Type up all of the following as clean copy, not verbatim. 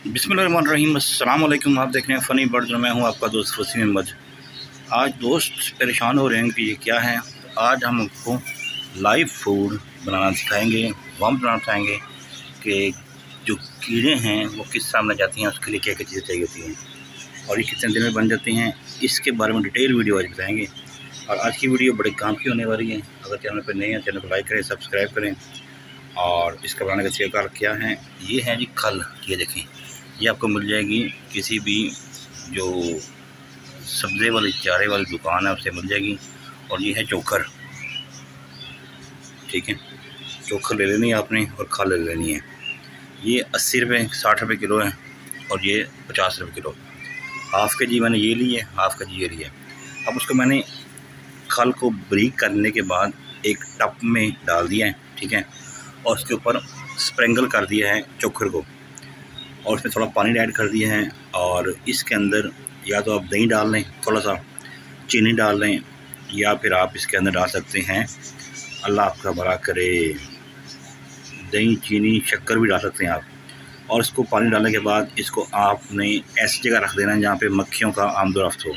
बिस्मिल्लाहिर्रहमानिर्रहीम। अस्सलाम वालेकुम। आप देख रहे हैं फ़नी बर्ड। मैं हूं आपका दोस्त वसीम अहमद। आज दोस्त परेशान हो रहे हैं कि ये क्या है। तो आज हम आपको लाइव फूड बनाना सिखाएंगे, वर्म बनाना सिखाएंगे कि जो कीड़े हैं वो किस सामने जाती हैं, उसके लिए क्या क्या चीज़ें चाहिए होती हैं और ये कितने दिन में बन जाती हैं, इसके बारे में डिटेल वीडियो आज बताएँगे। और आज की वीडियो बड़े काम की होने वाली है। अगर चैनल पर नए हैं चैनल को लाइक करें, सब्सक्राइब करें। और इसका बनाने का तरीका क्या है, ये है जी खल। ये देखें, ये आपको मिल जाएगी किसी भी जो सब्ज़े वाली चारे वाली दुकान है उससे मिल जाएगी। और ये है चोकर, ठीक है। चोकर ले लेनी है आपने और खल ले लेनी है। ये 80 रुपये 60 रुपये किलो है और ये 50 रुपये किलो। हाफ़ के जी मैंने ये ली है, हाफ़ के जी ये लिया। अब उसको मैंने खल को ब्रीक करने के बाद एक टब में डाल दिया है, ठीक है। और उसके ऊपर स्प्रिंकल कर दिया है चोकर को और उसमें थोड़ा पानी ऐड कर दिया है। और इसके अंदर या तो आप दही डाल लें, थोड़ा सा चीनी डाल लें, या फिर आप इसके अंदर डाल सकते हैं, अल्लाह आपका भला करे, दही चीनी शक्कर भी डाल सकते हैं आप। और इसको पानी डालने के बाद इसको आपने ऐसी जगह रख देना है जहाँ पे मक्खियों का आमदोरफ्त हो।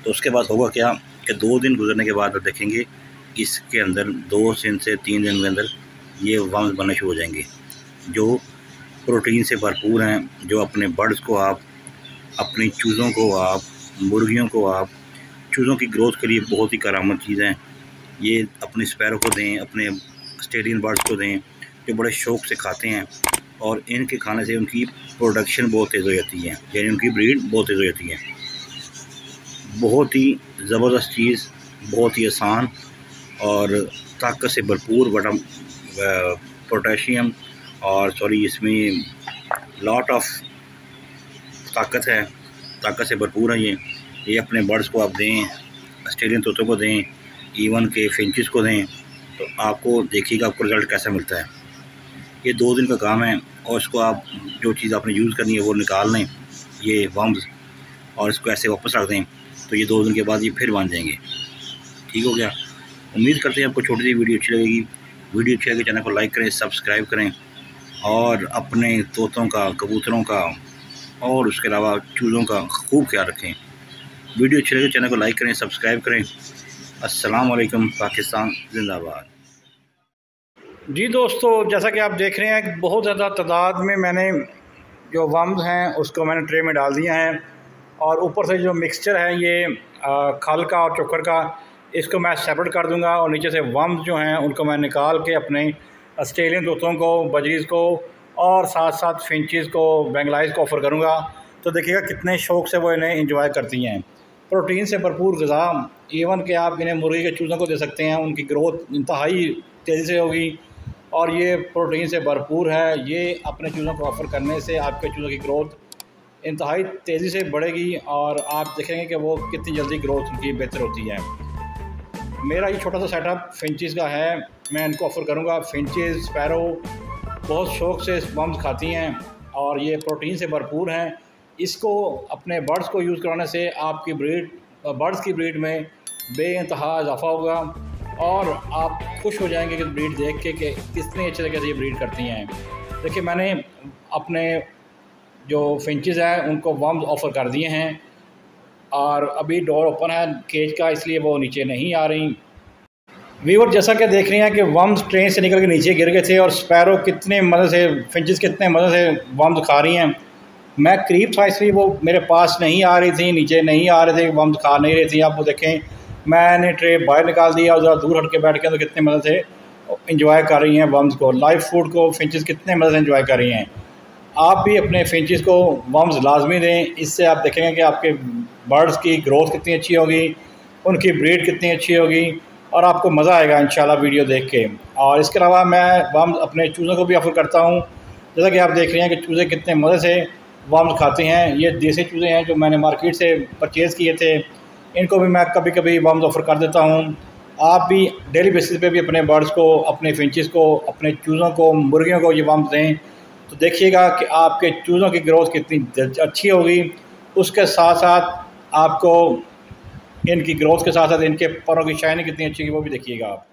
तो उसके बाद होगा क्या कि 2 दिन गुजरने के बाद आप देखेंगे इसके अंदर 2 से 3 दिन के अंदर ये वर्म्स बनने शुरू हो जाएंगे, जो प्रोटीन से भरपूर हैं, जो अपने बर्ड्स को आप, अपनी चूज़ों को आप, मुर्गियों को आप, चूज़ों की ग्रोथ के लिए बहुत ही करामत चीज़ है। ये अपने स्पैरो को दें, अपने ऑस्ट्रेलियन बर्ड्स को दें, जो बड़े शौक़ से खाते हैं। और इनके खाने से उनकी प्रोडक्शन बहुत तेज़ हो जाती है, यानी उनकी ब्रीड बहुत तेज़ हो जाती है। बहुत ही ज़बरदस्त चीज़, बहुत ही आसान और ताकत से भरपूर, पोटेशियम और इसमें लॉट ऑफ ताकत है, ताकत से भरपूर है ये अपने बर्ड्स को आप दें, ऑस्ट्रेलियन तोतों को दें, इवन के फिंचेस को दें, तो आपको देखिएगा आपको रिज़ल्ट कैसा मिलता है। ये 2 दिन का काम है और इसको आप जो चीज़ आपने यूज़ करनी है वो निकाल लें, ये वर्म्स, और इसको ऐसे वापस रख दें, तो ये 2 दिन के बाद ये फिर बन जाएंगे। ठीक हो गया। उम्मीद करते हैं आपको छोटी सी वीडियो अच्छी लगेगी। वीडियो अच्छी लगे चैनल को लाइक करें, सब्सक्राइब करें और अपने तोतों का, कबूतरों का और उसके अलावा चूज़ों का खूब ख्याल रखें। वीडियो अच्छी लगे चैनल को लाइक करें, सब्सक्राइब करें। अस्सलाम वालेकुम। पाकिस्तान जिंदाबाद। जी दोस्तों, जैसा कि आप देख रहे हैं कि बहुत ज़्यादा तादाद में मैंने जो वर्म्स हैं उसको मैंने ट्रे में डाल दिया है। और ऊपर से जो मिक्सचर है ये खल का और चोकर का, इसको मैं सेपरेट कर दूंगा। और नीचे से वर्म्स जो हैं उनको मैं निकाल के अपने ऑस्ट्रेलियन तोतों को, बजरीज़ को और साथ साथ फिंचेस को, बेंगलाइज को ऑफ़र करूँगा। तो देखिएगा कितने शौक़ से वो इन्हें इंजॉय करती हैं। प्रोटीन से भरपूर ग़िज़ा, इवन कि आप इन्हें मुर्गी के चूज़ों को दे सकते हैं, उनकी ग्रोथ इंतहाई तेज़ी से होगी और ये प्रोटीन से भरपूर है। ये अपने चूज़ों को ऑफ़र करने से आपके चूज़ों की ग्रोथ इंतहाई तेज़ी से बढ़ेगी और आप देखेंगे कि वो कितनी जल्दी ग्रोथ उनकी बेहतर होती है। मेरा ये छोटा सा सेटअप फिंचेस का है, मैं इनको ऑफ़र करूँगा। फिंचेस, स्पैरो बहुत शौक़ से वर्म्स खाती हैं और ये प्रोटीन से भरपूर हैं। इसको अपने बर्ड्स को यूज़ कराने से आपकी बर्ड्स की ब्रीड में बेइंतहा इजाफा होगा और आप खुश हो जाएंगे कि ब्रीड देख के कि कितने अच्छे तरीके से ये ब्रीड करती हैं। देखिए, मैंने अपने जो फिंचेस हैं उनको वर्म्स ऑफ़र कर दिए हैं और अभी डोर ओपन है केज का, इसलिए वो नीचे नहीं आ रही। व्यूअर, जैसा कि देख रहे हैं कि वर्म्स ट्रेन से निकल के नीचे गिर गए थे और स्पैरो कितने मज़े से, फिंचेस कितने मज़े से वर्म्स खा रही हैं। मैं करीब था इसलिए वो मेरे पास नहीं आ रही थी, नीचे नहीं आ रहे थे, वर्म्स खा नहीं रही थी। आप वो देखें, मैंने ट्रे बाहर निकाल दिया और ज़रा दूर हट के बैठ के तो कितने मज़े से इंजॉय कर रही हैं वर्म्स को, लाइव फूड को। फिंचेस कितने मज़े से इंजॉय कर रही हैं। आप भी अपने फिंचेस को वर्म्स लाजमी दें, इससे आप देखेंगे कि आपके बर्ड्स की ग्रोथ कितनी अच्छी होगी, उनकी ब्रीड कितनी अच्छी होगी और आपको मज़ा आएगा इंशाल्लाह वीडियो देख के। और इसके अलावा मैं वर्म्स अपने चूज़ों को भी ऑफ़र करता हूँ। जैसा कि आप देख रहे हैं कि चूज़े कितने मज़े से वर्म्स खाते हैं। ये देसी चूज़े हैं जो मैंने मार्केट से परचेज़ किए थे, इनको भी मैं कभी कभी वर्म्स ऑफ़र कर देता हूँ। आप भी डेली बेसिस पे भी अपने बर्ड्स को, अपने फिंचेस को, अपने चूज़ों को, मुर्गियों को ये वर्म्स दें, तो देखिएगा कि आपके चूज़ों की ग्रोथ कितनी अच्छी होगी। उसके साथ साथ आपको इनकी ग्रोथ के साथ साथ इनके परों की शाइनिंग कितनी अच्छी होगी वो भी देखिएगा आप।